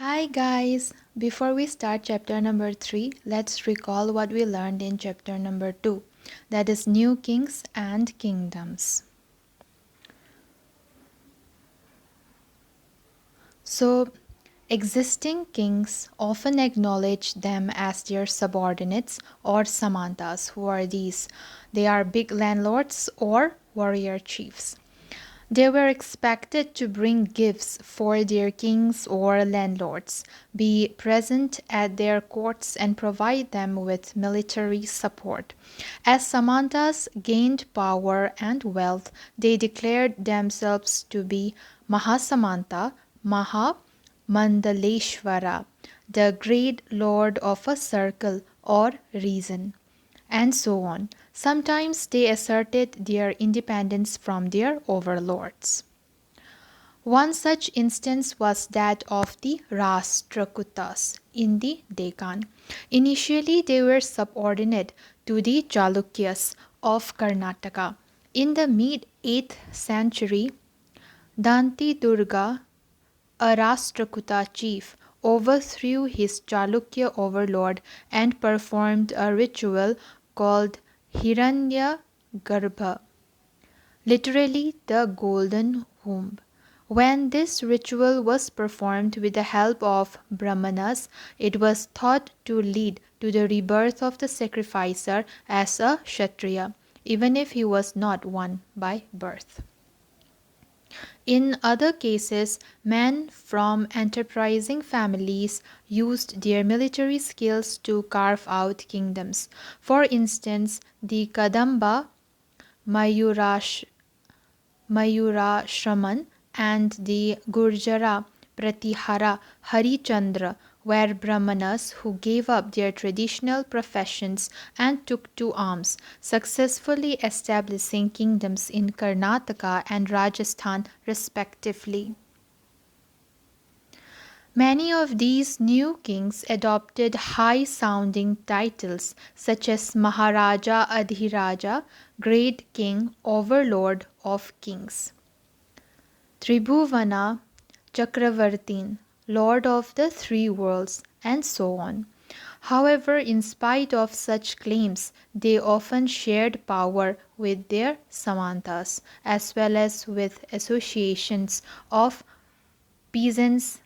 Hi guys! Before we start chapter number 3, let's recall what we learned in chapter number 2, that is New Kings and Kingdoms. So, existing kings often acknowledge them as their subordinates or samantas. Who are these? They are big landlords or warrior chiefs. They were expected to bring gifts for their kings or landlords, be present at their courts, and provide them with military support. As Samantas gained power and wealth, they declared themselves to be Mahasamanta, Maha Mandaleshwara, the great lord of a circle or region, and so on. Sometimes they asserted their independence from their overlords. One such instance was that of the Rashtrakutas in the Deccan. Initially, they were subordinate to the Chalukyas of Karnataka. In the mid 8th century, Danti Durga, a Rashtrakuta chief, overthrew his Chalukya overlord and performed a ritual called Hiranya Garbha, literally the golden womb. When this ritual was performed with the help of Brahmanas, it was thought to lead to the rebirth of the sacrificer as a Kshatriya, even if he was not one by birth. In other cases, men from enterprising families used their military skills to carve out kingdoms. For instance, the Kadamba Mayurash Mayurashraman and the Gurjara Pratihara Harichandra were Brahmanas who gave up their traditional professions and took to arms, successfully establishing kingdoms in Karnataka and Rajasthan respectively. Many of these new kings adopted high sounding titles such as Maharaja Adhiraja, Great King, Overlord of Kings, Tribhuvana Chakravartin, Lord of the Three Worlds, and so on. However, in spite of such claims, they often shared power with their samantas as well as with associations of peasants,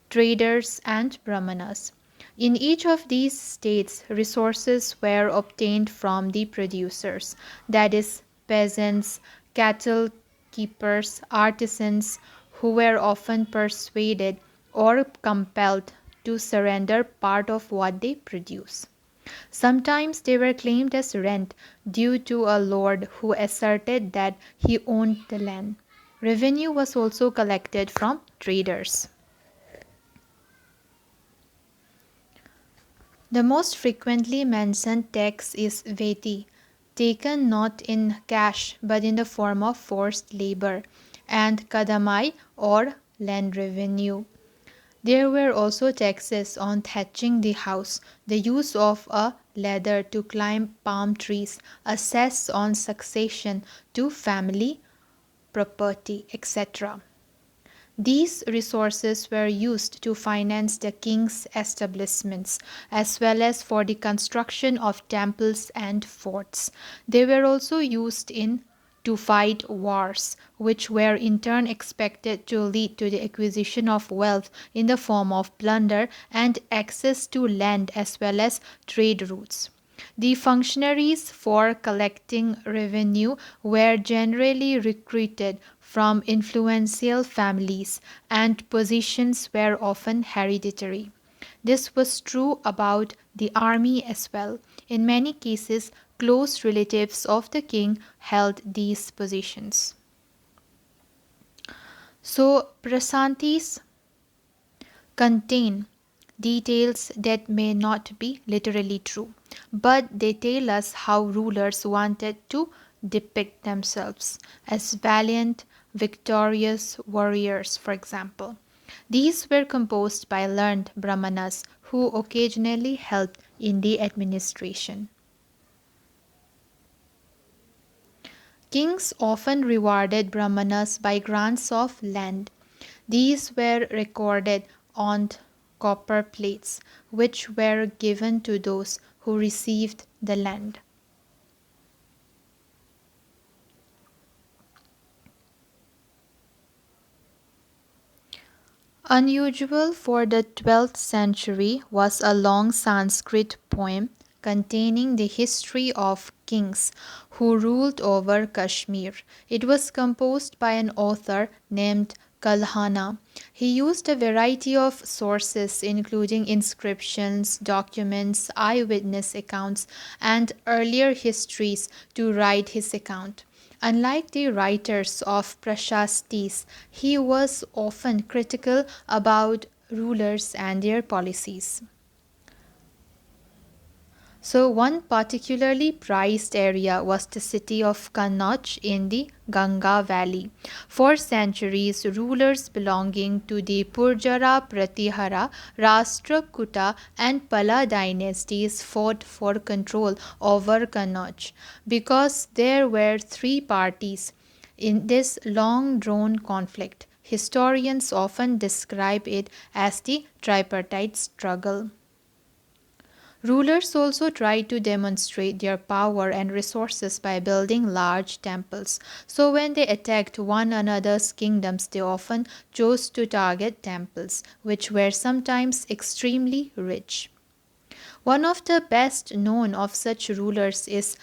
traders, and brahmanas. In each of these states, resources were obtained from the producers, that is, peasants, cattle keepers, artisans, who were often persuaded or compelled to surrender part of what they produce. Sometimes they were claimed as rent due to a lord who asserted that he owned the land. Revenue was also collected from traders. The most frequently mentioned tax is veti, taken not in cash but in the form of forced labor, and kadamai or land revenue. There were also taxes on thatching the house, the use of a ladder to climb palm trees, a cess on succession to family property, etc. These resources were used to finance the king's establishments as well as for the construction of temples and forts. They were also used in to fight wars, which were in turn expected to lead to the acquisition of wealth in the form of plunder and access to land as well as trade routes. The functionaries for collecting revenue were generally recruited from influential families, and positions were often hereditary. This was true about the army as well. In many cases, close relatives of the king held these positions. So, prasantis contain details that may not be literally true, but they tell us how rulers wanted to depict themselves as valiant, victorious warriors, for example. These were composed by learned brahmanas who occasionally helped in the administration. Kings often rewarded brahmanas by grants of land. These were recorded on copper plates, which were given to those who received the land. Unusual for the 12th century was a long Sanskrit poem containing the history of kings who ruled over Kashmir. It was composed by an author named Kalhana. He used a variety of sources, including inscriptions, documents, eyewitness accounts, and earlier histories, to write his account. Unlike the writers of Prashastis, he was often critical about rulers and their policies. So, one particularly prized area was the city of Kannauj in the Ganga Valley. For centuries, rulers belonging to the Purjara, Pratihara, Rashtrakuta, and Pala dynasties fought for control over Kannauj. Because there were three parties in this long drawn conflict, historians often describe it as the tripartite struggle. Rulers also tried to demonstrate their power and resources by building large temples. So, when they attacked one another's kingdoms, they often chose to target temples, which were sometimes extremely rich. One of the best known of such rulers is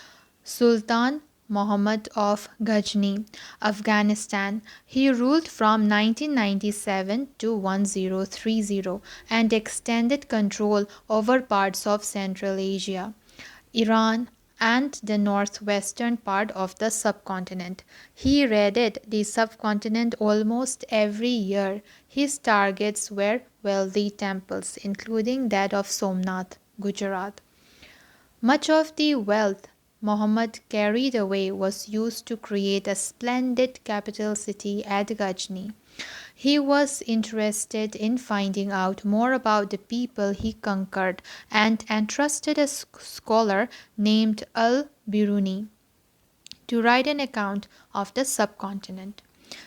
Sultan Muhammad of Ghazni, Afghanistan. He ruled from 1997 to 1030 and extended control over parts of Central Asia, Iran, and the northwestern part of the subcontinent. He raided the subcontinent almost every year. His targets were wealthy temples, including that of Somnath, Gujarat. Much of the wealth Muhammad carried away was used to create a splendid capital city at Ghazni. He was interested in finding out more about the people he conquered and entrusted a scholar named Al-Biruni to write an account of the subcontinent.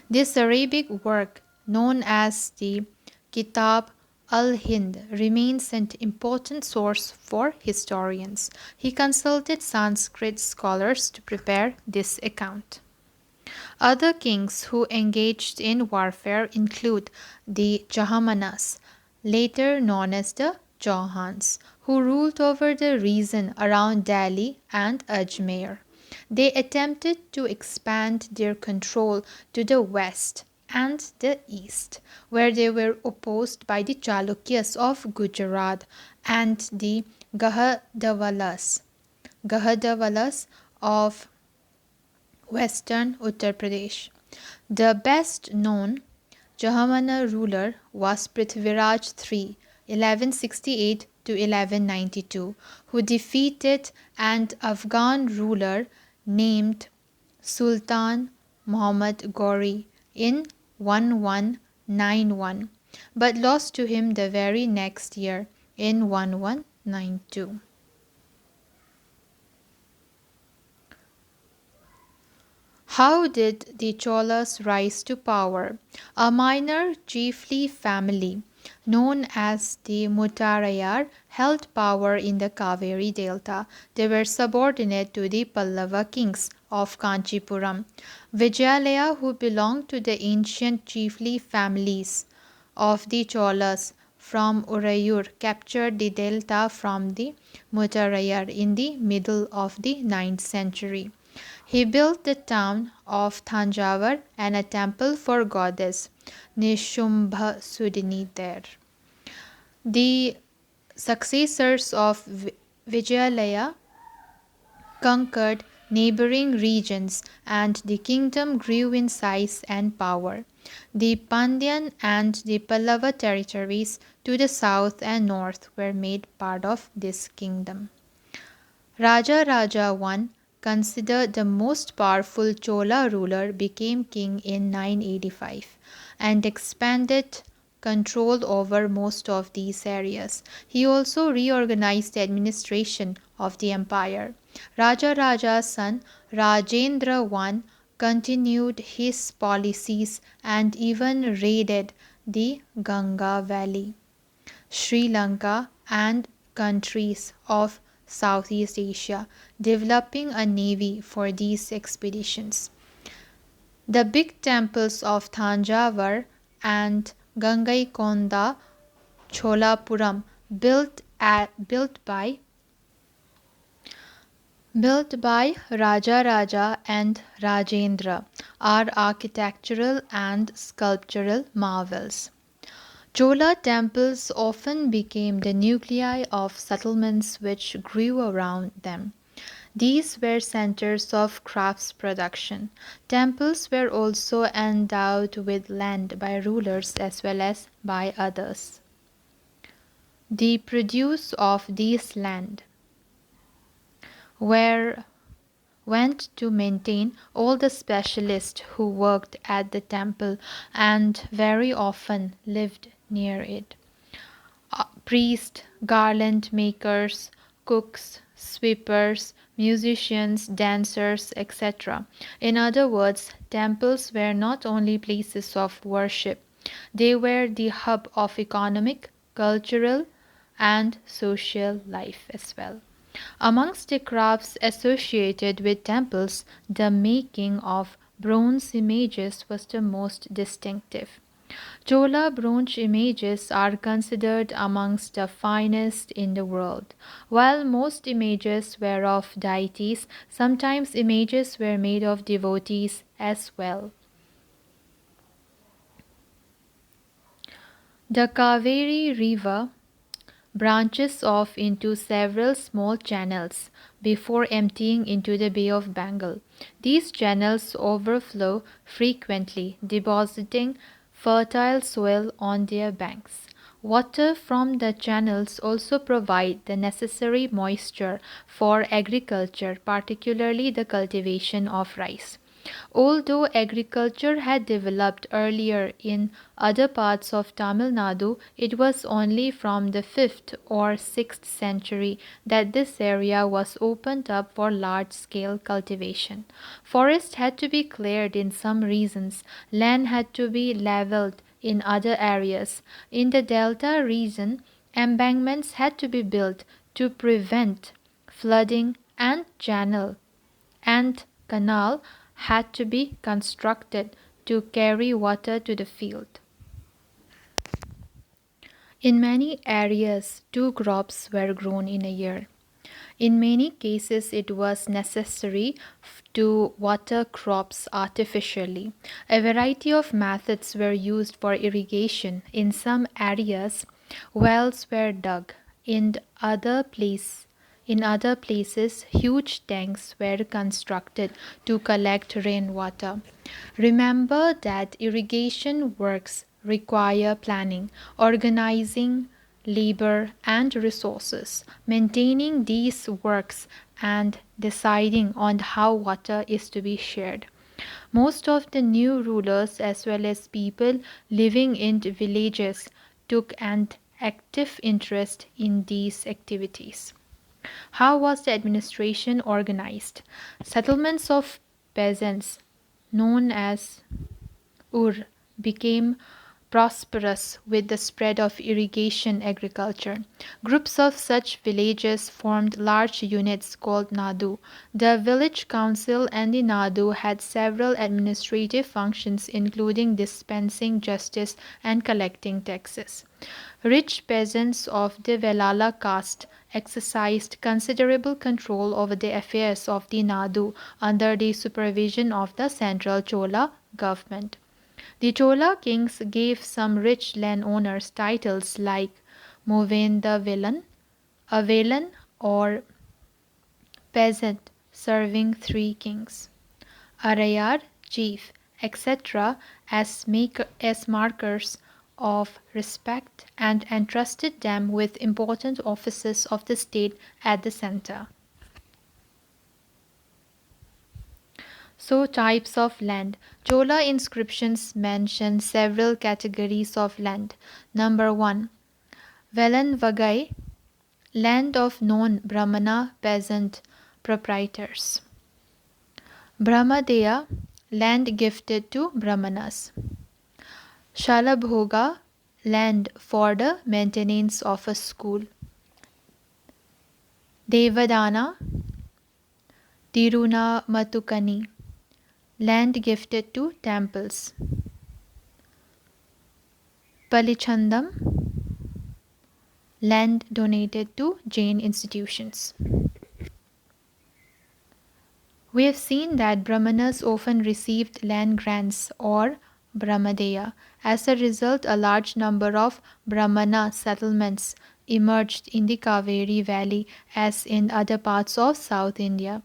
This Arabic work, known as the Kitab al-Hind, remains an important source for historians. He consulted Sanskrit scholars to prepare this account. Other kings who engaged in warfare include the Jahamanas, later known as the Chauhans, who ruled over the region around Delhi and Ajmer. They attempted to expand their control to the west and the east, where they were opposed by the Chalukyas of Gujarat and the Gahadavalas of western Uttar Pradesh. The best known Jahamana ruler was Prithviraj III, 1168 to 1192, who defeated an Afghan ruler named Sultan Muhammad Ghori in 1191, but lost to him the very next year in 1192. How did the Cholas rise to power? A minor chiefly family known as the Muttarayar held power in the Kaveri Delta. They were subordinate to the Pallava kings of Kanchipuram. Vijayalaya, who belonged to the ancient chiefly families of the Cholas from Urayur, captured the delta from the Muttarayar in the middle of the 9th century. He built the town of Thanjavur and a temple for goddess Nishumbhasudini there. The successors of Vijayalaya conquered neighboring regions and the kingdom grew in size and power. The Pandyan and the Pallava territories to the south and north were made part of this kingdom. Raja Raja I, considered the most powerful Chola ruler, became king in 985 and expanded control over most of these areas. He also reorganized the administration of the empire. Raja Raja's son Rajendra I continued his policies and even raided the Ganga Valley, Sri Lanka, and countries of Southeast Asia, developing a navy for these expeditions. The big temples of Thanjavur and Gangaikonda Cholapuram, built by Raja and Rajendra, are architectural and sculptural marvels. Chola temples often became the nuclei of settlements which grew around them. These were centers of crafts production. Temples were also endowed with land by rulers as well as by others. The produce of these land were went to maintain all the specialists who worked at the temple and very often lived near it. Priests, garland makers, cooks, sweepers, musicians, dancers, etc. In other words, temples were not only places of worship, they were the hub of economic, cultural, and social life as well. Amongst the crafts associated with temples, the making of bronze images was the most distinctive. Chola bronze images are considered amongst the finest in the world. While most images were of deities, sometimes images were made of devotees as well. The Kaveri River branches off into several small channels before emptying into the Bay of Bengal. These channels overflow frequently, depositing fertile soil on their banks. Water from the channels also provide the necessary moisture for agriculture, particularly the cultivation of rice. Although agriculture had developed earlier in other parts of Tamil Nadu, it was only from the 5th or 6th century that this area was opened up for large scale cultivation. Forests had to be cleared in some regions, land had to be leveled in other areas. In the delta region, embankments had to be built to prevent flooding and canal had to be constructed to carry water to the field. In many areas, two crops were grown in a year. In many cases, it was necessary to water crops artificially. A variety of methods were used for irrigation. In some areas, wells were dug. In other places, huge tanks were constructed to collect rainwater. Remember that irrigation works require planning, organizing labor, and resources. Maintaining these works and deciding on how water is to be shared. Most of the new rulers, as well as people living in the villages, took an active interest in these activities. How was the administration organized? Settlements of peasants, known as Ur, became prosperous with the spread of irrigation agriculture. Groups of such villages formed large units called Nadu. The village council and the Nadu had several administrative functions, including dispensing justice and collecting taxes. Rich peasants of the Velala caste exercised considerable control over the affairs of the Nadu under the supervision of the central Chola government. The Chola kings gave some rich landowners titles like Movendavilan, a Velan, or peasant serving three kings, Arayar, chief, etc., as markers of respect and entrusted them with important offices of the state at the center. So, types of land. Chola inscriptions mention several categories of land. Number 1. Velan land of non Brahmana peasant proprietors. Brahmadeya, land gifted to Brahmanas. Shalabhoga, land for the maintenance of a school. Devadana, Tirunamattukani, land gifted to temples. Palichandam, land donated to Jain institutions. We have seen that Brahmanas often received land grants or Brahmadeya. As a result, a large number of Brahmana settlements emerged in the Kaveri Valley as in other parts of South India.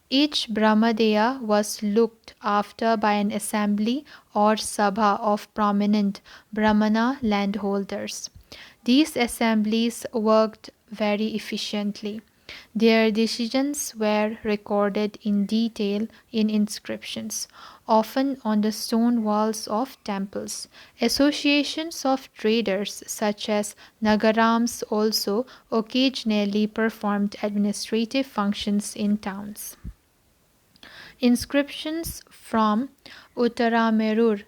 Each Brahmadeya was looked after by an assembly or sabha of prominent Brahmana landholders. These assemblies worked very efficiently. Their decisions were recorded in detail in inscriptions, often on the stone walls of temples. Associations of traders, such as nagarams, also occasionally performed administrative functions in towns. Inscriptions from Uttaramerur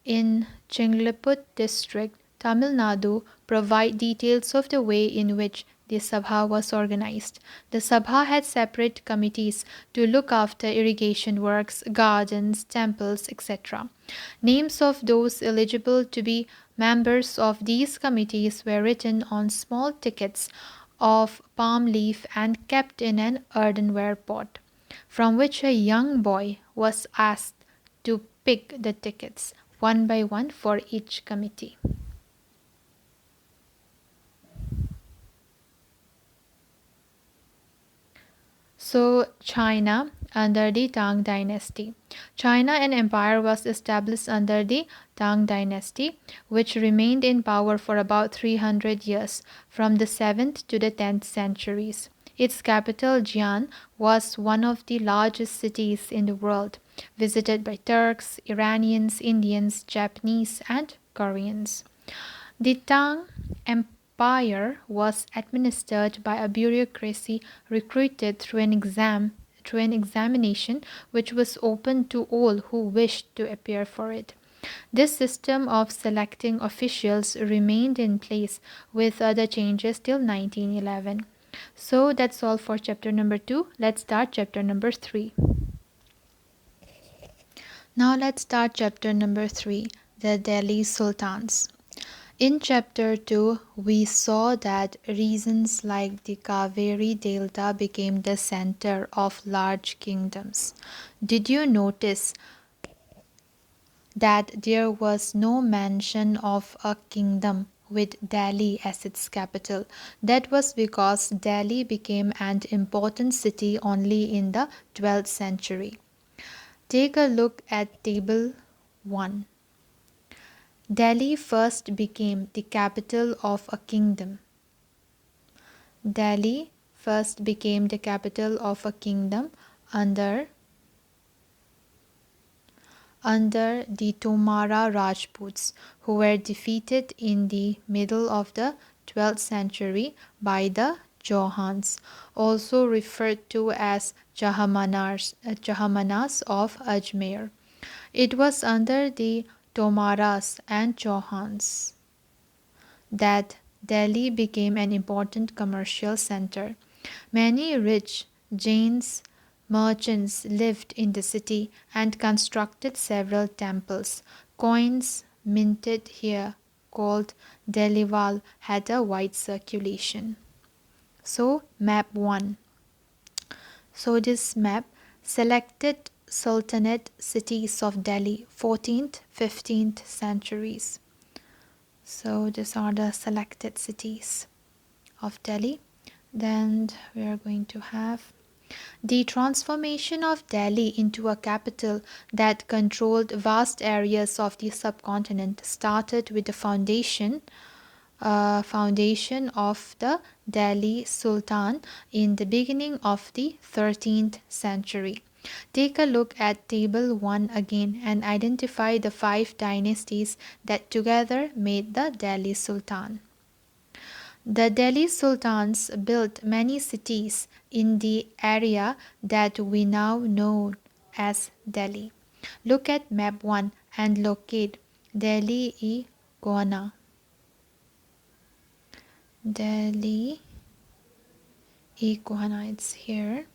in Chingliput district, Tamil Nadu, provide details of the way in which the Sabha was organized. The Sabha had separate committees to look after irrigation works, gardens, temples, etc. Names of those eligible to be members of these committees were written on small tickets of palm leaf and kept in an earthenware pot, from which a young boy was asked to pick the tickets one by one for each committee. So, China under the Tang Dynasty. China, an empire, was established under the Tang Dynasty, which remained in power for about 300 years, from the 7th to the 10th centuries. Its capital, Jian, was one of the largest cities in the world, visited by Turks, Iranians, Indians, Japanese, and Koreans. The Tang Empire was administered by a bureaucracy recruited through an examination which was open to all who wished to appear for it. This system of selecting officials remained in place with other changes till 1911. So that's all for chapter number 2. Let's start chapter number 3. Now let's start chapter number 3, the Delhi Sultans. In chapter 2, we saw that regions like the Kaveri Delta became the center of large kingdoms. Did you notice that there was no mention of a kingdom with Delhi as its capital? That was because Delhi became an important city only in the 12th century. Take a look at table 1. Delhi first became the capital of a kingdom. Delhi first became the capital of a kingdom under the Tomara Rajputs, who were defeated in the middle of the 12th century by the Johans, also referred to as Jahamanas of Ajmer. It was under the Tomaras and Chauhans that Delhi became an important commercial center. Many rich Jains merchants lived in the city and constructed several temples. Coins minted here, called Delival, had a wide circulation. So, map 1. So, this map selected Sultanate cities of Delhi, 14th, 15th centuries. So these are the selected cities of Delhi. Then we are going to have the transformation of Delhi into a capital that controlled vast areas of the subcontinent started with the foundation of the Delhi Sultan in the beginning of the 13th century. Take a look at table 1 again and identify the 5 dynasties that together made the Delhi Sultan. The Delhi Sultans built many cities in the area that we now know as Delhi. Look at map 1 and locate Delhi Iguana. Delhi Iguana, it's here.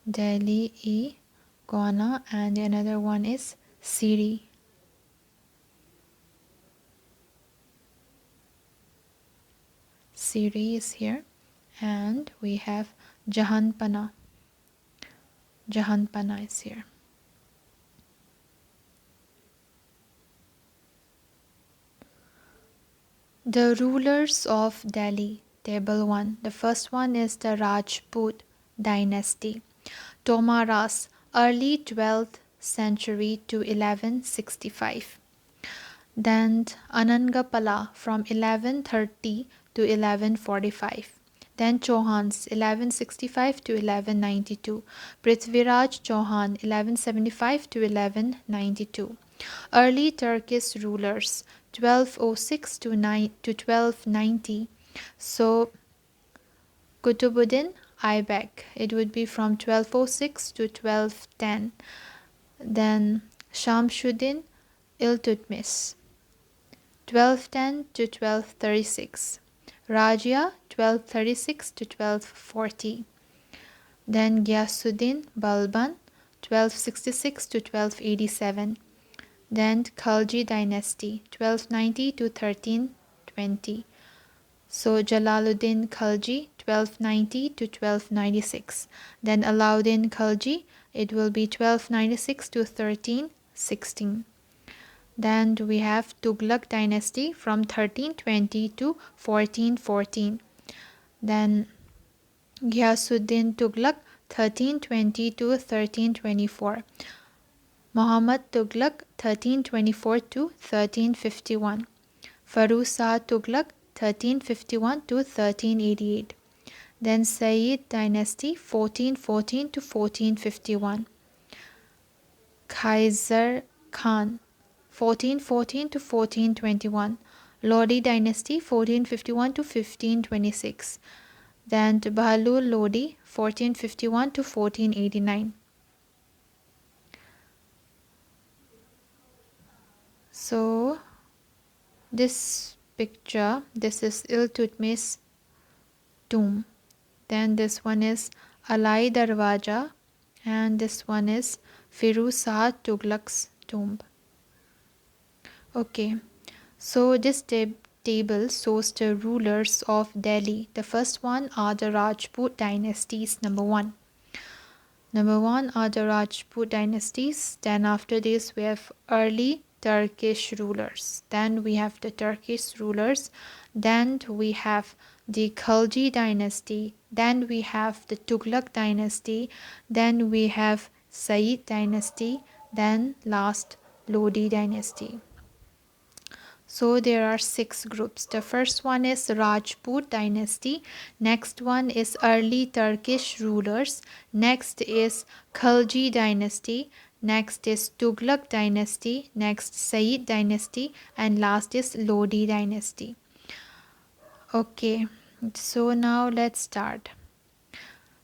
Delhi Iguana, and another one is Siri. Siri is here, and we have Jahanpana. Jahanpana is here. The rulers of Delhi, table 1. The first one is the Rajput Dynasty. Tomaras, early 12th century to 1165. Then Anangapala from 1130 to 1145. Then Chauhans 1165 to 1192. Prithviraj Chauhan 1175 to 1192. Early Turkish rulers 1206 to 1290. So Kutubuddin Aybek, it would be from 1206 to 1210. Then Shamsuddin Iltutmish 1210 to 1236. Rajia 1236 to 1240. Then Ghiyasuddin Balban 1266 to 1287. Then Khalji Dynasty 1290 to 1320. So Jalaluddin Khalji 1290 to 1296. Then Alauddin Khalji, it will be 1296 to 1316. Then we have Tughlaq Dynasty from 1320 to 1414. Then Ghiyasuddin Tughlaq 1320 to 1324. Muhammad Tughlaq 1324 to 1351. Firuz Tughlaq 1351 to 1388. Then Sayyid Dynasty 1414 to 1451. Kaiser Khan 1414 to 1421. Lodi Dynasty 1451 to 1526. Then Bahlul Lodi 1451 to 1489. So this picture, this is Iltutmish's tomb. Then this one is Alai Darwaja, and this one is Firuz Shah Tughlaq's tomb. Okay, so this table shows the rulers of Delhi. The first one are the Rajput dynasties, number 1. Number 1 are the Rajput dynasties. Then after this we have early Turkish rulers. Then we have the Turkish rulers. Then we have the Khalji dynasty. Then we have the Tughlaq dynasty. Then we have Sayyid dynasty. Then last Lodi dynasty. So there are 6 groups. The first one is Rajput dynasty. Next one is early Turkish rulers. Next is Khalji dynasty. Next is Tughlaq dynasty. Next Sayyid dynasty. And last is Lodi dynasty. Okay, so now let's start.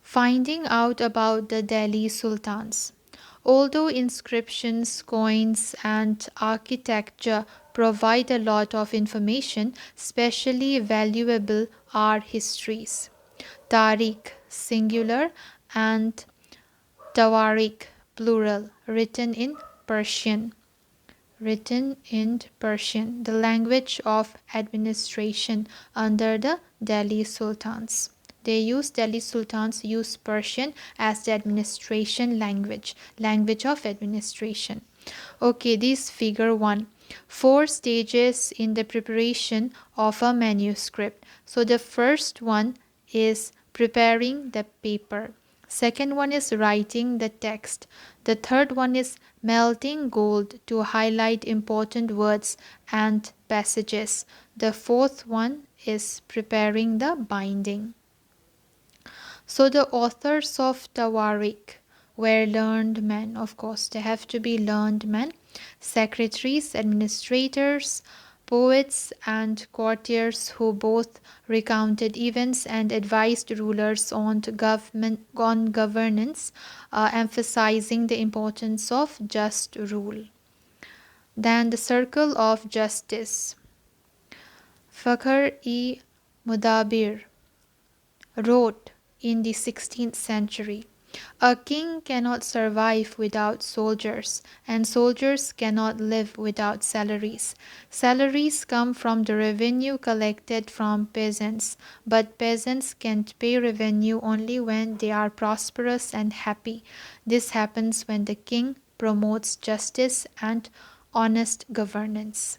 Finding out about the Delhi Sultans. Although inscriptions, coins, and architecture provide a lot of information, especially valuable are histories. Tariq, singular, and Tawarik, plural, written in Persian. The language of administration under the Delhi Sultans. Delhi Sultans use Persian as the administration language of administration. Okay, this figure 1. 4 stages in the preparation of a manuscript. So the first one is preparing the paper. Second one is writing the text. The third one is melting gold to highlight important words and passages. The fourth one is preparing the binding. So the authors of Tawarik were learned men. Of course, they have to be learned men. Secretaries, administrators, poets, and courtiers who both recounted events and advised rulers on governance, emphasizing the importance of just rule. Then the circle of justice. Fakhr-e-Mudabir wrote in the 16th century, "A king cannot survive without soldiers, and soldiers cannot live without salaries. Salaries come from the revenue collected from peasants, but peasants can pay revenue only when they are prosperous and happy. This happens when the king promotes justice and honest governance."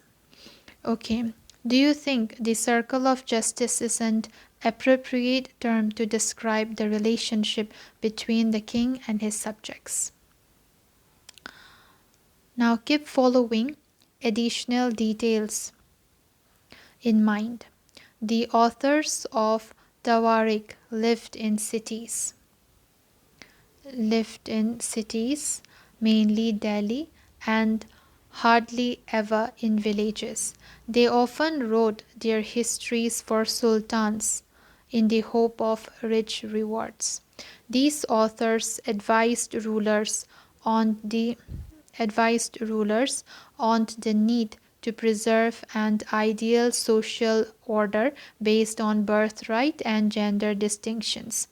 Okay. Do you think the circle of justice is an appropriate term to describe the relationship between the king and his subjects? Now keep following additional details in mind. The authors of Tawarik lived in cities, mainly Delhi, and hardly ever in villages. They often wrote their histories for sultans in the hope of rich rewards. These authors advised rulers on the need to preserve an ideal social order based on birthright and gender distinctions.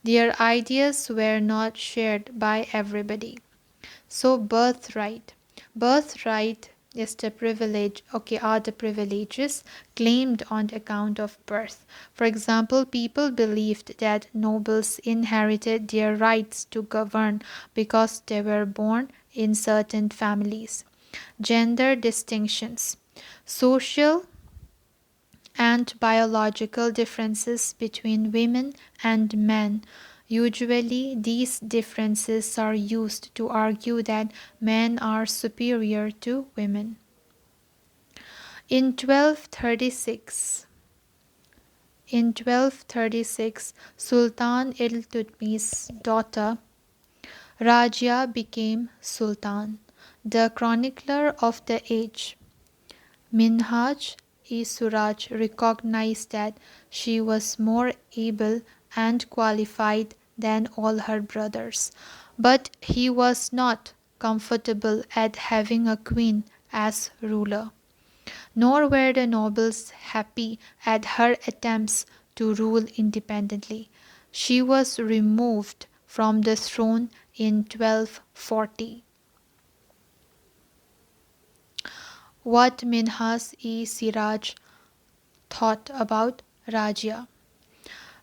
Their ideas were not shared by everybody. So birthright is the privilege, okay, are the privileges claimed on account of birth. For example, people believed that nobles inherited their rights to govern because they were born in certain families. Gender distinctions. Social and biological differences between women and men. Usually, these differences are used to argue that men are superior to women. In 1236, in 1236, Sultan Iltutmi's daughter Rajia became sultan. The chronicler of the age, Minhaj-e-Suraj, recognized that she was more able and qualified than all her brothers, but he was not comfortable at having a queen as ruler. Nor were the nobles happy at her attempts to rule independently. She was removed from the throne in 1240. What Minhas-e-Siraj thought about Rajya.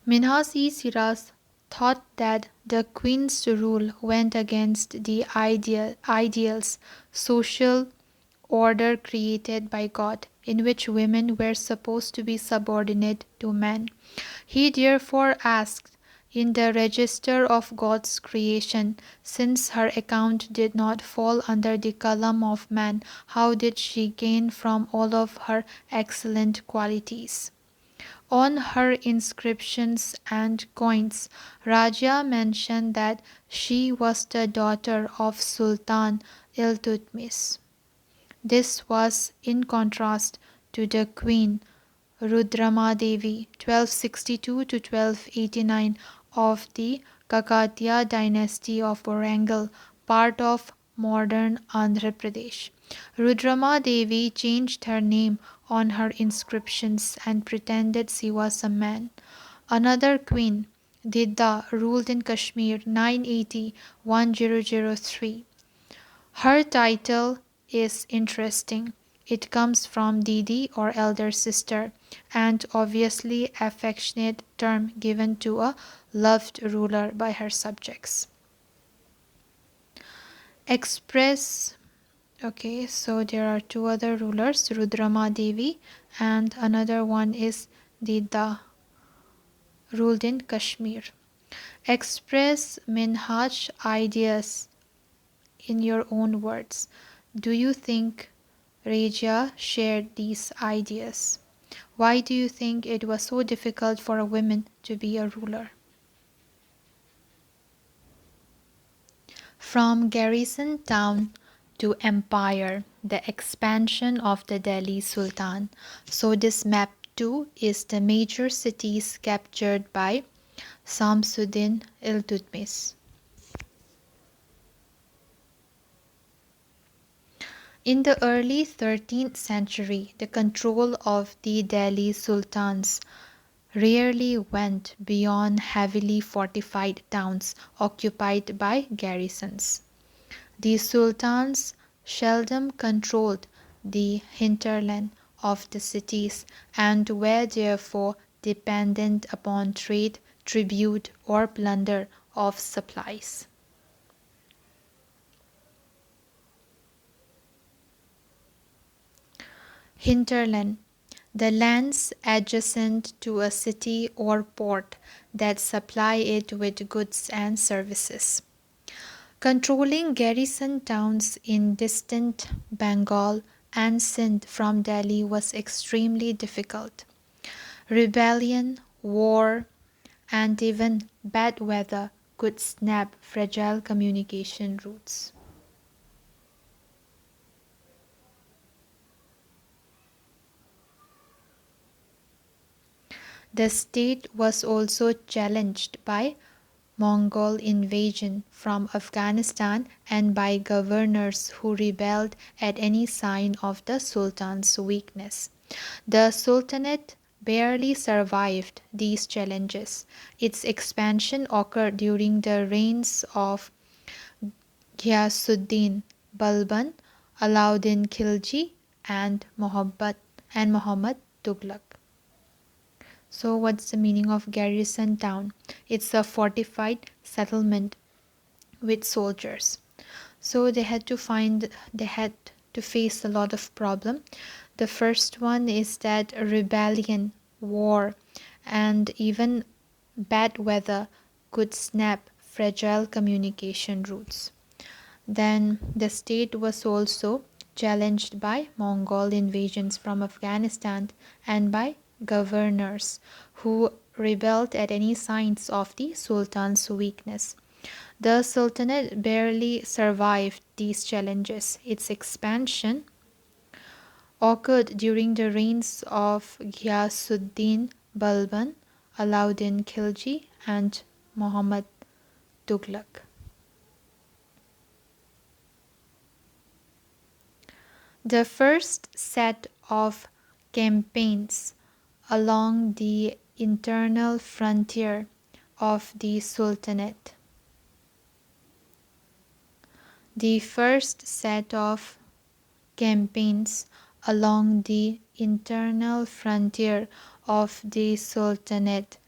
Minhas-e-Siraj thought that the queen's rule went against the ideals, social order created by God, in which women were supposed to be subordinate to men. He therefore asked in the register of God's creation, since her account did not fall under the column of man, how did she gain from all of her excellent qualities? On her inscriptions and coins, Raja mentioned that she was the daughter of Sultan Iltutmish. This was in contrast to the Queen Rudramadevi (1262 to 1289) of the Kakatiya dynasty of Warangal, part of modern Andhra Pradesh. Rudramadevi changed her name on her inscriptions and pretended she was a man. Another queen, Didda, ruled in Kashmir 980-1003. Her title is interesting. It comes from Didi or elder sister, and obviously affectionate term given to a loved ruler by her subjects. Express. Okay, so there are two other rulers, Rudrama Devi, and another one is Didda, ruled in Kashmir. Express Minhaj ideas in your own words. Do you think Regia shared these ideas? Why do you think it was so difficult for a woman to be a ruler? From garrison town to empire, the expansion of the Delhi Sultan. So this map too is the major cities captured by Samsuddin Iltutmish. In the early 13th century, the control of the Delhi Sultans rarely went beyond heavily fortified towns occupied by garrisons. The sultans seldom controlled the hinterland of the cities and were therefore dependent upon trade, tribute, or plunder of supplies. Hinterland: the lands adjacent to a city or port that supply it with goods and services. Controlling garrison towns in distant Bengal and Sindh from Delhi was extremely difficult. Rebellion, war, and even bad weather could snap fragile communication routes. The state was also challenged by Mongol invasion from Afghanistan and by governors who rebelled at any sign of the Sultan's weakness. The Sultanate barely survived these challenges. Its expansion occurred during the reigns of Ghiyasuddin Balban, Alauddin Khilji, and Muhammad Tughlaq. So, what's the meaning of garrison town? It's a fortified settlement with soldiers. So they had to face a lot of problem. The first one is that rebellion, war, and even bad weather could snap fragile communication routes. Then the state was also challenged by Mongol invasions from Afghanistan and by governors who rebelled at any signs of the Sultan's weakness. The Sultanate barely survived these challenges. Its expansion occurred during the reigns of Ghiyasuddin Balban, Alauddin Khilji, and Muhammad Tughlaq. The first set of campaigns along the internal frontier of the Sultanate. The first set of campaigns along the internal frontier of the Sultanate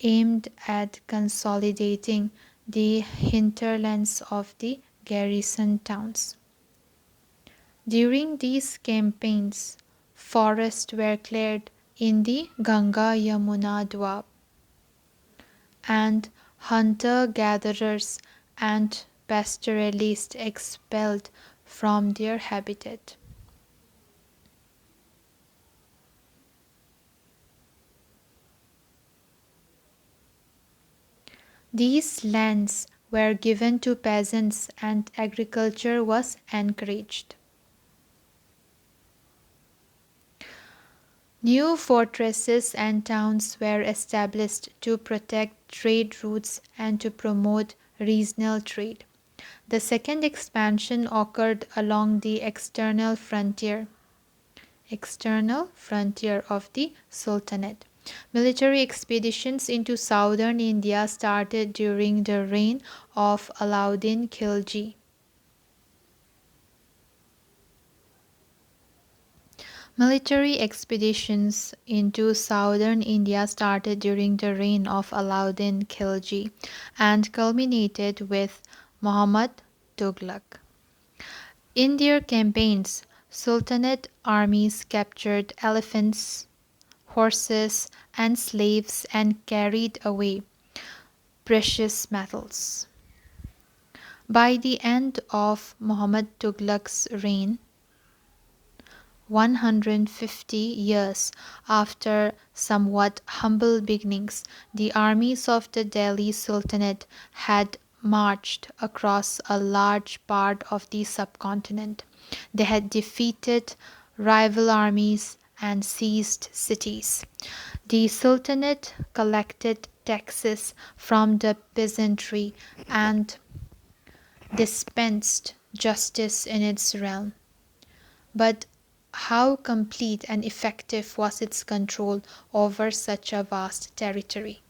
aimed at consolidating the hinterlands of the garrison towns. During these campaigns, forests were cleared in the Ganga-Yamuna Dwap, and hunter-gatherers and pastoralists expelled from their habitat. These lands were given to peasants and agriculture was encouraged. New fortresses and towns were established to protect trade routes and to promote regional trade. The second expansion occurred along the external frontier of the Sultanate. Military expeditions into southern India started during the reign of Alauddin Khilji. Military expeditions into southern India started during the reign of Alauddin Khilji and culminated with Muhammad Tughlaq. In their campaigns, Sultanate armies captured elephants, horses, and slaves and carried away precious metals. By the end of Muhammad Tughlaq's reign, 150 years after somewhat humble beginnings, the armies of the Delhi Sultanate had marched across a large part of the subcontinent. They had defeated rival armies and seized cities. The Sultanate collected taxes from the peasantry and dispensed justice in its realm. But how complete and effective was its control over such a vast territory?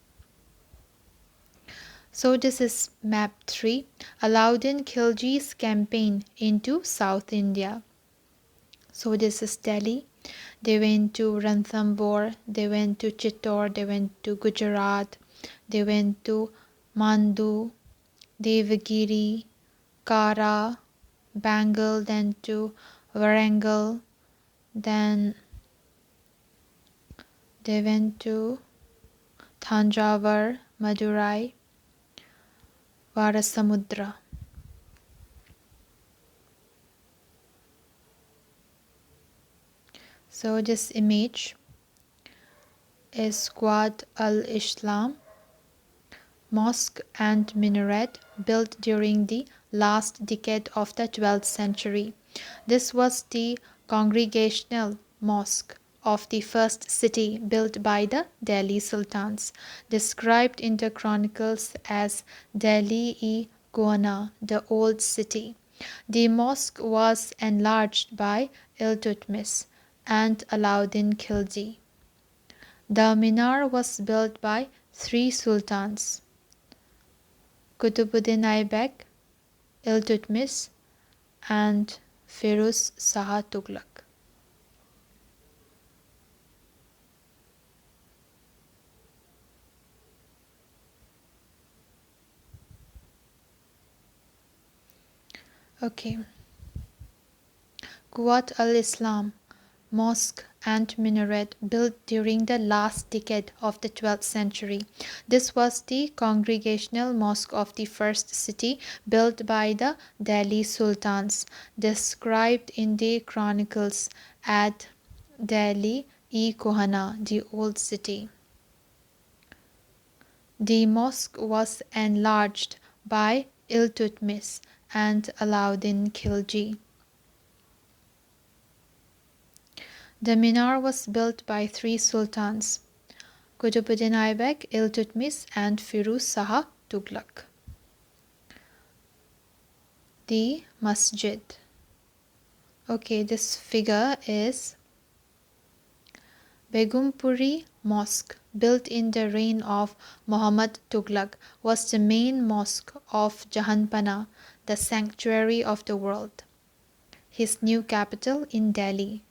So this is map 3, Alauddin Khilji's campaign into South India. So this is Delhi. They went to Ranthambore, they went to Chittor, they went to Gujarat, they went to Mandu, Devagiri, Kara, Bengal, then to Warangal, then they went to Thanjavur, Madurai, Varasamudra. So this image is Quad al-Islam mosque and minaret built during the last decade of the 12th century. This was the congregational mosque of the first city built by the Delhi Sultans, described in the chronicles as Delhi-e-Guana, the old city. The mosque was enlarged by Iltutmish and Alauddin Khilji. The minar was built by three sultans, Kutubuddin Aibak, Iltutmish, and Firuz Shah Tughlaq. Okay. Quwat al-Islam mosque and minaret built during the last decade of the 12th century. This was the congregational mosque of the first city built by the Delhi Sultans, described in the chronicles at Delhi-e-Kohana, the old city. The mosque was enlarged by Iltutmish and Alauddin Khilji. The minar was built by three sultans, Kutubuddin Aibak, Iltutmish, and Firuz Shah Tughlaq. The masjid. Okay, this figure is Begumpuri Mosque, built in the reign of Muhammad Tughlaq, was the main mosque of Jahanpana, the sanctuary of the world. His new capital in Delhi.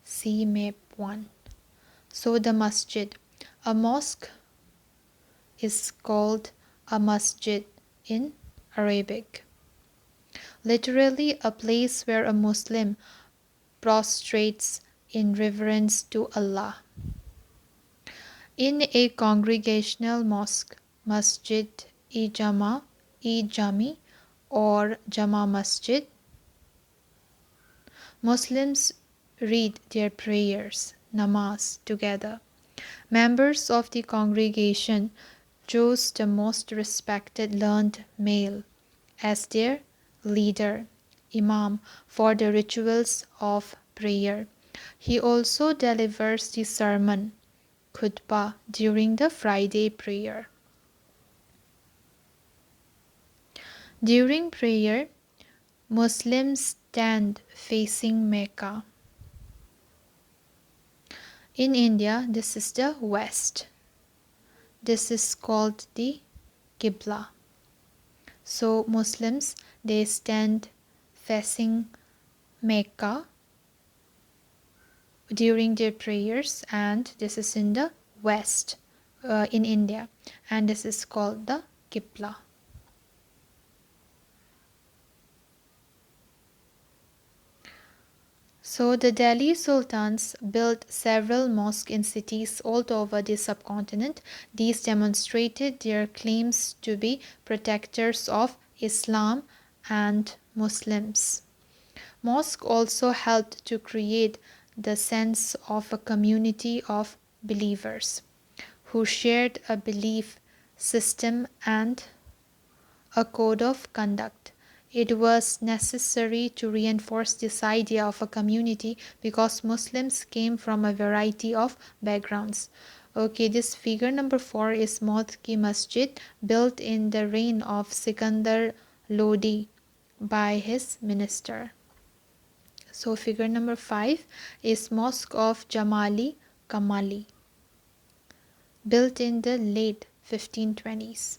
See map 1. So the masjid. A mosque is called a masjid in Arabic. Literally a place where a Muslim prostrates in reverence to Allah. In a congregational mosque, Masjid-e-Jami or Jama Masjid, Muslims read their prayers, namaz, together. Members of the congregation chose the most respected learned male as their leader, imam, for the rituals of prayer. He also delivers the sermon, khutbah, during the Friday prayer. During prayer, Muslims stand facing Mecca. In India, this is the west. This is called the Qibla. So Muslims, they stand facing Mecca during their prayers, and this is in the west in India, and this is called the Qibla. So the Delhi Sultans built several mosques in cities all over the subcontinent. These demonstrated their claims to be protectors of Islam and Muslims. Mosque also helped to create the sense of a community of believers who shared a belief system and a code of conduct. It was necessary to reinforce this idea of a community because Muslims came from a variety of backgrounds. Okay, this figure number 4 is Maud-ki Masjid, built in the reign of Sikandar Lodi by his minister. So figure number 5 is Mosque of Jamali Kamali, built in the late 1520s.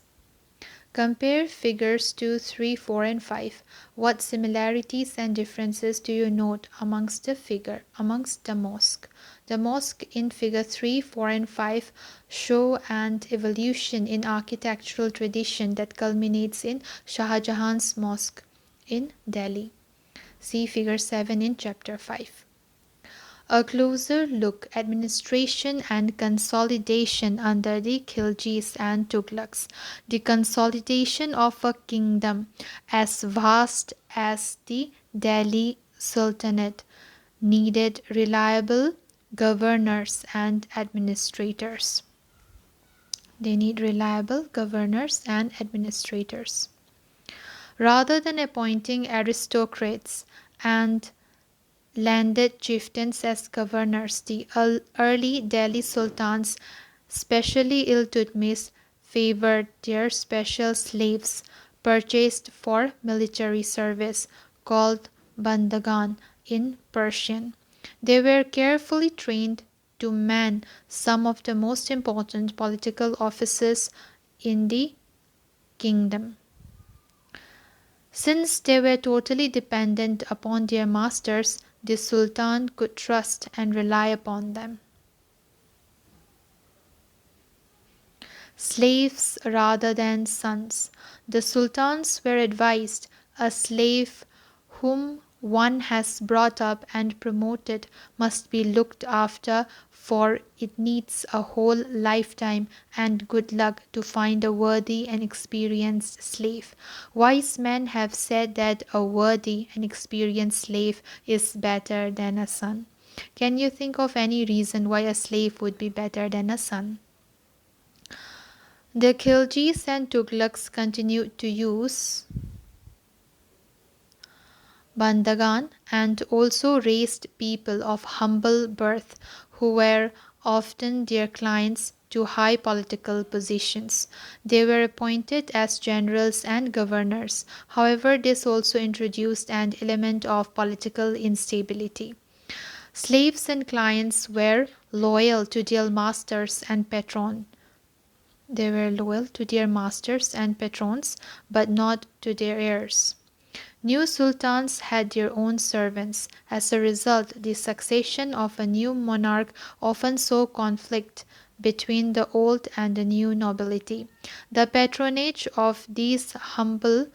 Compare figures 2, 3, 4 and 5. What similarities and differences do you note amongst the mosque? The mosque in figure 3, 4 and 5 show an evolution in architectural tradition that culminates in Shah Jahan's mosque in Delhi. See figure 7 in chapter 5. A closer look: administration and consolidation under the Khiljis and Tughlaqs. The consolidation of a kingdom as vast as the Delhi Sultanate needed reliable governors and administrators. They need reliable governors and administrators. Rather than appointing aristocrats and landed chieftains as governors, the early Delhi Sultans, especially Iltutmish, favored their special slaves purchased for military service, called bandagan in Persian. They were carefully trained to man some of the most important political offices in the kingdom. Since they were totally dependent upon their masters, the Sultan could trust and rely upon them. Slaves rather than sons. The sultans were advised a slave whom one has brought up and promoted must be looked after, for it needs a whole lifetime and good luck to find a worthy and experienced slave. Wise men have said that a worthy and experienced slave is better than a son. Can you think of any reason why a slave would be better than a son? The Khiljis and Tughlaqs continued to use bandagan and also raised people of humble birth who were often their clients to high political positions. They were appointed as generals and governors. However, this also introduced an element of political instability. Slaves and clients were loyal to their masters and patrons. They were loyal to their masters and patrons, but not to their heirs. New sultans had their own servants. As a result, the succession of a new monarch often saw conflict between the old and the new nobility. The patronage of these humble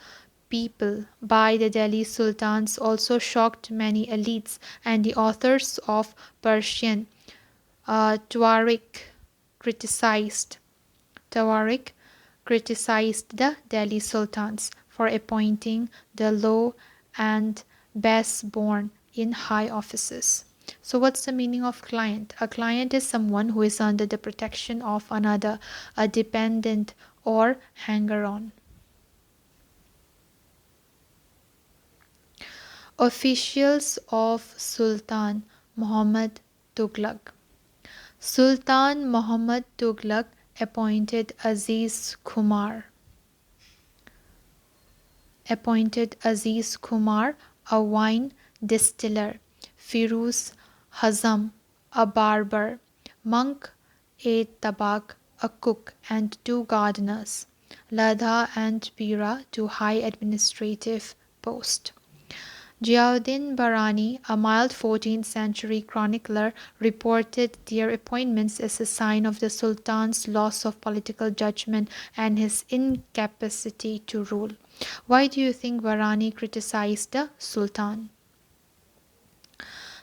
people by the Delhi sultans also shocked many elites, and the authors of Persian Tuareg criticized Tawarik criticized the Delhi sultans for appointing the low and base-born in high offices. So what's the meaning of client? A client is someone who is under the protection of another, a dependent or hanger-on. Officials of Sultan Muhammad Tughlaq. Sultan Muhammad Tughlaq appointed Aziz Kumar, a wine distiller, Firuz Hazam, a barber, Monk A Tabak, a cook, and 2 gardeners, Ladha and Pira to high administrative post. Ziauddin Barani, a mild 14th century chronicler, reported their appointments as a sign of the Sultan's loss of political judgment and his incapacity to rule. Why do you think Barani criticized the Sultan?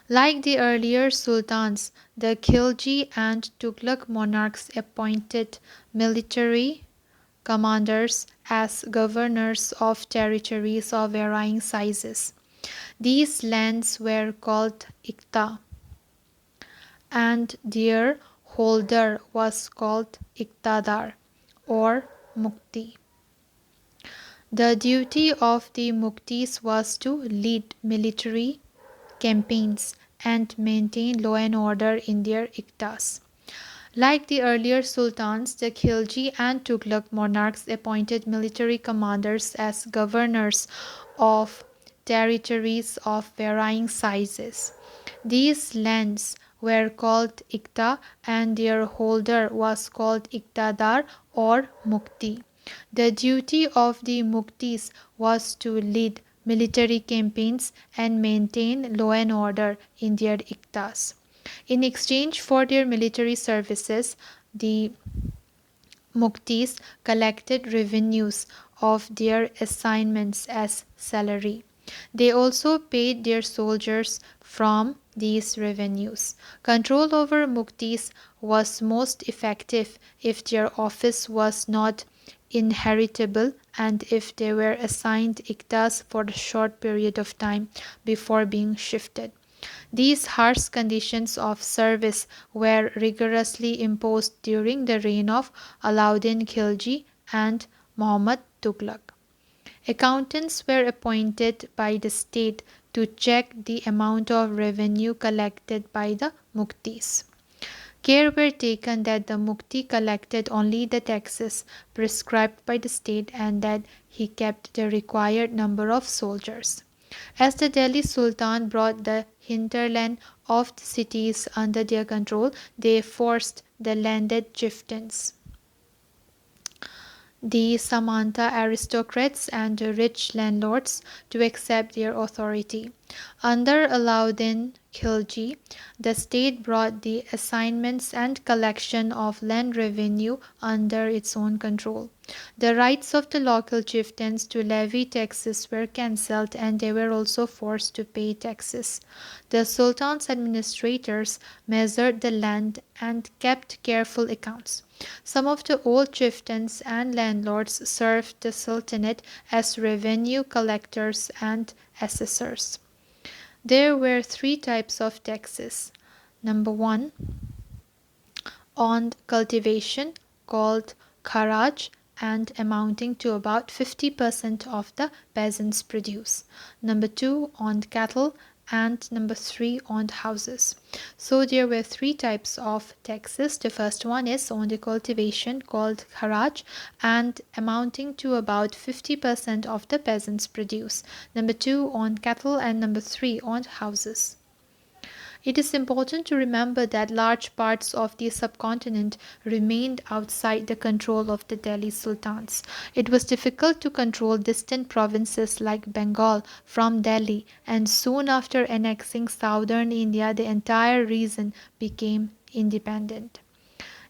Like the earlier sultans, the Khilji and Tughlaq monarchs appointed military commanders as governors of territories of varying sizes. These lands were called Iqta, and their holder was called Iqtadar or Mukti. The duty of the Muktis was to lead military campaigns and maintain law and order in their Iqtas. Like the earlier sultans, the Khilji and Tughlaq monarchs appointed military commanders as governors of territories of varying sizes. These lands were called Ikta and their holder was called Iktadar or Mukti. The duty of the Muktis was to lead military campaigns and maintain law and order in their Iktas. In exchange for their military services, the Muktis collected revenues of their assignments as salary. They also paid their soldiers from these revenues. Control over Muktis was most effective if their office was not inheritable and if they were assigned iktas for a short period of time before being shifted. These harsh conditions of service were rigorously imposed during the reign of Alauddin Khilji and Muhammad Tughlaq. Accountants were appointed by the state to check the amount of revenue collected by the muktis. Care were taken that the mukti collected only the taxes prescribed by the state and that he kept the required number of soldiers. As the Delhi Sultan brought the hinterland of the cities under their control, they forced the landed chieftains, the Samanta aristocrats and the rich landlords to accept their authority. Under Alauddin Khilji, the state brought the assignments and collection of land revenue under its own control. The rights of the local chieftains to levy taxes were cancelled and they were also forced to pay taxes. The Sultan's administrators measured the land and kept careful accounts. Some of the old chieftains and landlords served the Sultanate as revenue collectors and assessors. There were three types of taxes. Number one, on cultivation called kharaj and amounting to about 50% of the peasants' produce. Number two, on cattle, and number three, on houses. So there were three types of taxes. The first one is on the cultivation called kharaj and amounting to about 50% of the peasants' produce. Number two, on cattle, and number three, on houses. It is important to remember that large parts of the subcontinent remained outside the control of the Delhi Sultans. It was difficult to control distant provinces like Bengal from Delhi, and soon after annexing southern India, the entire region became independent.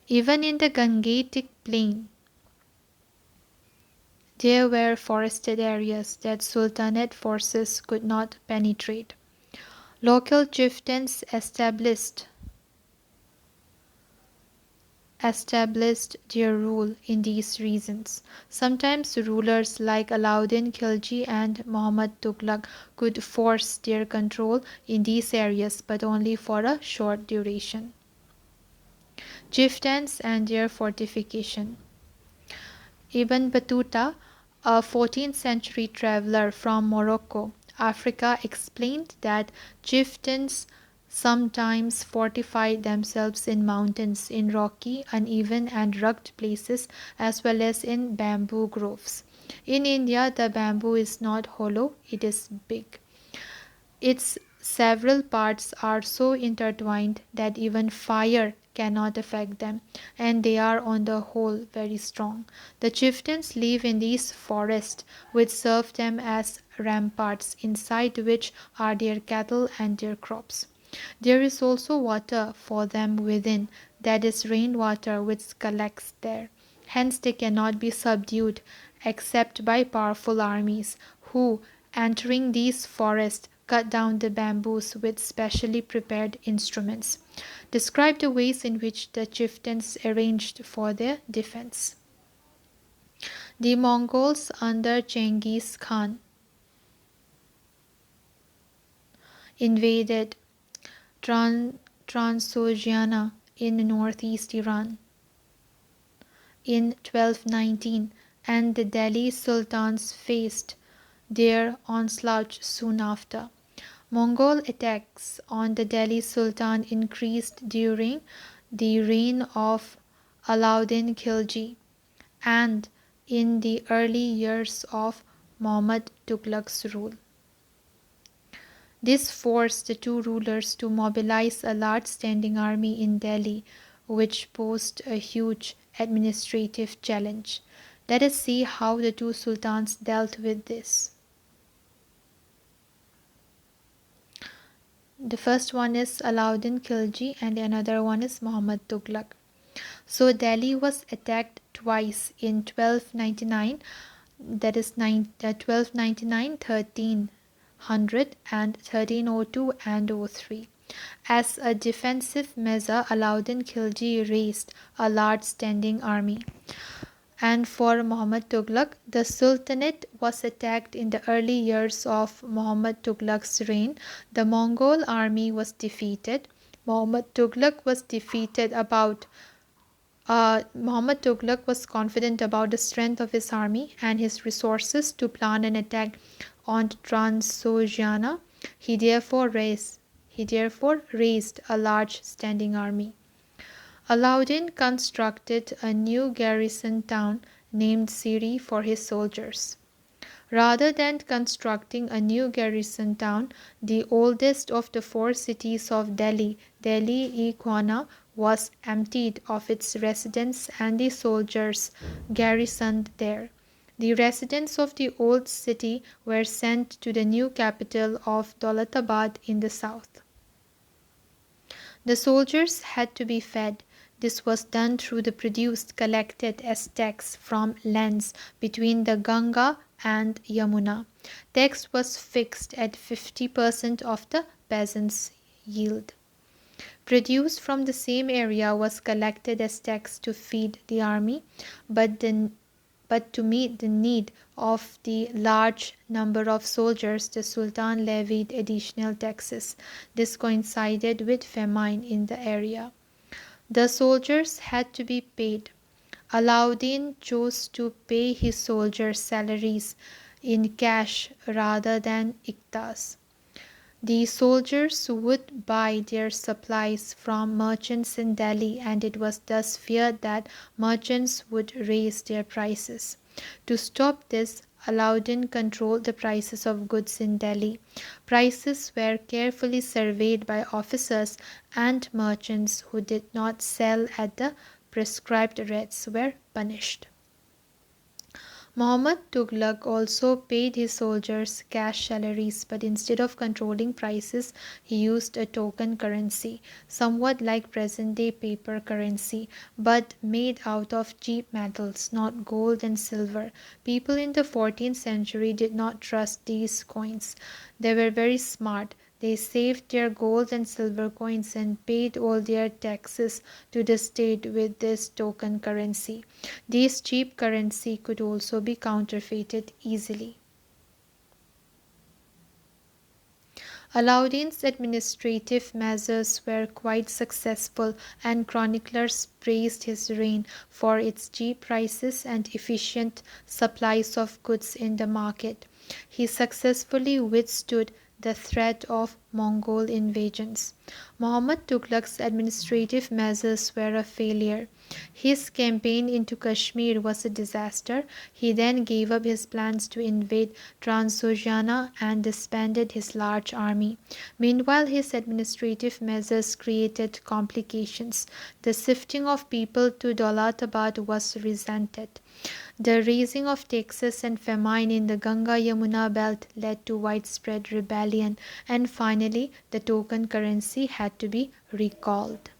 Even in the Gangetic plain, there were forested areas that Sultanate forces could not penetrate. Local chieftains established their rule in these regions. Sometimes rulers like Alauddin Khilji and Muhammad Tughlaq could force their control in these areas, but only for a short duration. Chieftains and their fortification. Ibn Battuta, a 14th century traveler from Morocco, Africa, explained that chieftains sometimes fortified themselves in mountains, in rocky, uneven, and rugged places, as well as in bamboo groves. In India, the bamboo is not hollow, it is big. Its several parts are so intertwined that even fire cannot affect them, and they are on the whole very strong. The chieftains live in these forests, which serve them as ramparts, inside which are their cattle and their crops. There is also water for them within, that is rainwater which collects there. Hence they cannot be subdued except by powerful armies, who, entering these forests, cut down the bamboos with specially prepared instruments. Describe the ways in which the chieftains arranged for their defense. The Mongols under Genghis Khan invaded Transoxiana in northeast Iran in 1219, and the Delhi Sultans faced their onslaught soon after. Mongol attacks on the Delhi Sultan increased during the reign of Alauddin Khilji and in the early years of Muhammad Tughlaq's rule. This forced the two rulers to mobilize a large standing army in Delhi, which posed a huge administrative challenge. Let us see how the two sultans dealt with this. The first one is Alauddin Khilji and another one is Muhammad Tughlaq. So Delhi was attacked twice in 1299, that is 1299, 1300 and 1302 and 03. As a defensive measure, Alauddin Khilji raised a large standing army. And for Muhammad Tughlaq, the Sultanate was attacked in the early years of Muhammad Tughlaq's reign. The Mongol army was defeated. Muhammad Tughlaq was defeated about Muhammad Tughlaq was confident about the strength of his army and his resources to plan an attack on Transoxiana. He therefore raised a large standing army. Alauddin constructed a new garrison town named Siri for his soldiers. Rather than constructing a new garrison town, the oldest of the four cities of Delhi, Delhi-e-Khwana, was emptied of its residents and the soldiers garrisoned there. The residents of the old city were sent to the new capital of Daulatabad in the south. The soldiers had to be fed. This was done through the produce collected as tax from lands between the Ganga and Yamuna. Tax was fixed at 50% of the peasants' yield. Produce from the same area was collected as tax to feed the army, but to meet the need of the large number of soldiers, the Sultan levied additional taxes. This coincided with famine in the area. The soldiers had to be paid. Alauddin chose to pay his soldiers' salaries in cash rather than iktas. The soldiers would buy their supplies from merchants in Delhi, and it was thus feared that merchants would raise their prices. To stop this, Alauddin controlled the prices of goods in Delhi. Prices were carefully surveyed by officers, and merchants who did not sell at the prescribed rates were punished. Muhammad Tughlaq also paid his soldiers cash salaries, but instead of controlling prices, he used a token currency, somewhat like present-day paper currency, but made out of cheap metals, not gold and silver. People in the 14th century did not trust these coins. They were very smart. They saved their gold and silver coins and paid all their taxes to the state with this token currency. This cheap currency could also be counterfeited easily. Alauddin's administrative measures were quite successful, and chroniclers praised his reign for its cheap prices and efficient supplies of goods in the market. He successfully withstood the threat of Mongol invasions. Muhammad Tughlaq's administrative measures were a failure. His campaign into Kashmir was a disaster. He then gave up his plans to invade Transoxiana and disbanded his large army. Meanwhile, his administrative measures created complications. The shifting of people to Daulatabad was resented. The raising of taxes and famine in the Ganga-Yamuna belt led to widespread rebellion, and finally the token currency had to be recalled.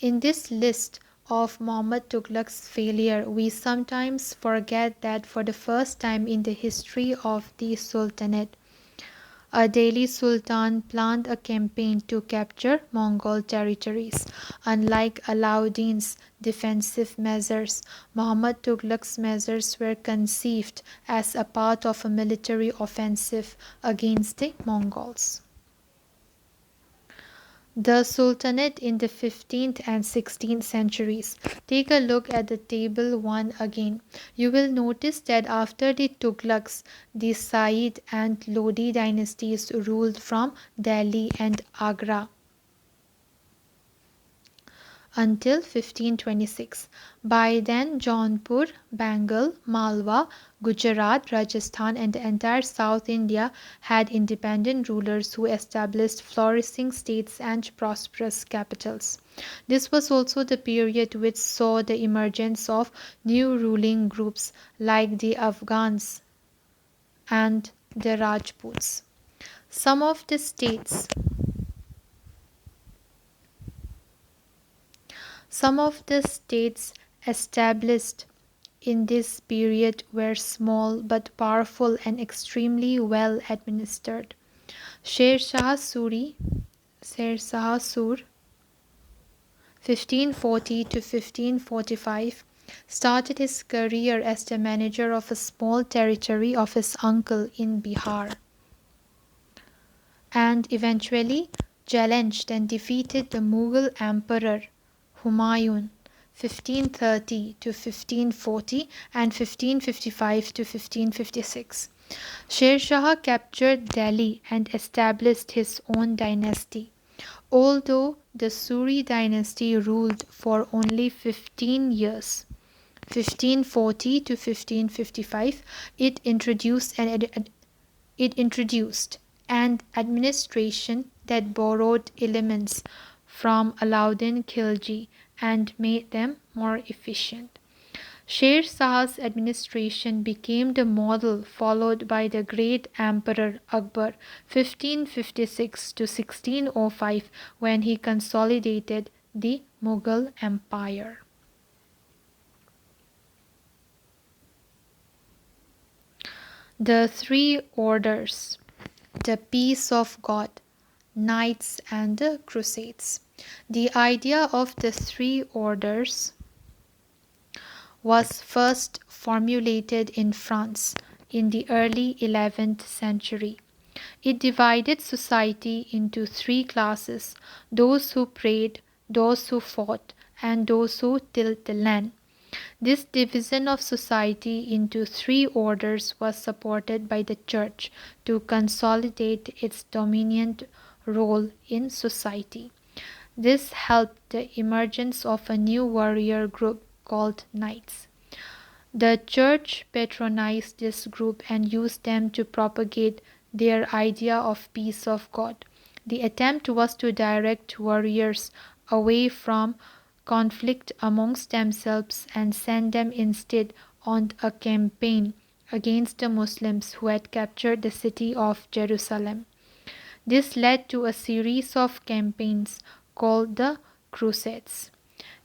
In this list of Muhammad Tughlaq's failure, we sometimes forget that for the first time in the history of the Sultanate, a Delhi Sultan planned a campaign to capture Mongol territories. Unlike Alauddin's defensive measures, Muhammad Tughlaq's measures were conceived as a part of a military offensive against the Mongols. The Sultanate in the 15th and 16th centuries. Take a look at the table 1 again. You will notice that after the Tughlaqs, the Said and Lodi dynasties ruled from Delhi and Agra. until 1526. By then, Jaunpur, Bengal, Malwa, Gujarat, Rajasthan, and the entire South India had independent rulers who established flourishing states and prosperous capitals. This was also the period which saw the emergence of new ruling groups like the Afghans and the Rajputs. Some of the states Some of the states established in this period were small but powerful and extremely well administered. Sher Shah Sur, 1540 to 1545, started his career as the manager of a small territory of his uncle in Bihar, and eventually challenged and defeated the Mughal Emperor Humayun, 1530 to 1540 and 1555 to 1556. Sher Shah captured Delhi and established his own dynasty. Although the Suri dynasty ruled for only 15 years, 1540 to 1555, it introduced an administration that borrowed elements from Alauddin Khilji and made them more efficient. Sher Shah's administration became the model followed by the great Emperor Akbar, 1556 to 1605, when he consolidated the Mughal Empire. The Three Orders, the Peace of God, Knights and the Crusades. The idea of the three orders was first formulated in France in the early 11th century. It divided society into three classes: those who prayed, those who fought, and those who tilled the land. This division of society into three orders was supported by the Church to consolidate its dominant role in society. This helped the emergence of a new warrior group called knights. The Church patronized this group and used them to propagate their idea of peace of God. The attempt was to direct warriors away from conflict amongst themselves and send them instead on a campaign against the Muslims who had captured the city of Jerusalem. This led to a series of campaigns called the Crusades.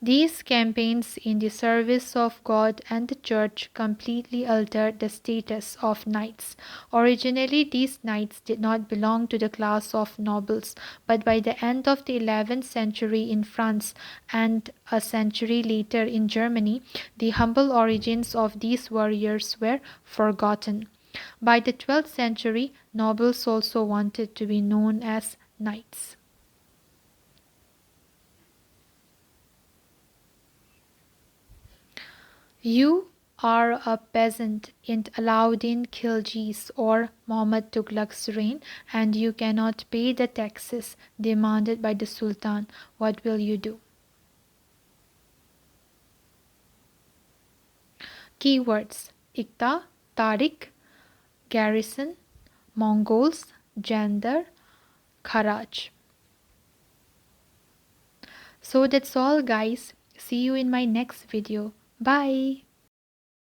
These campaigns in the service of God and the Church completely altered the status of knights. Originally, these knights did not belong to the class of nobles, but by the end of the 11th century in France and a century later in Germany, the humble origins of these warriors were forgotten. By the 12th century, nobles also wanted to be known as knights. You are a peasant in Alauddin Khilji's or Muhammad Tughlaq's reign, and you cannot pay the taxes demanded by the Sultan. What will you do? Keywords: Iqta, Tariq, Garrison, Mongols, Gender, Kharaj. So that's all, guys. See you in my next video. Bye.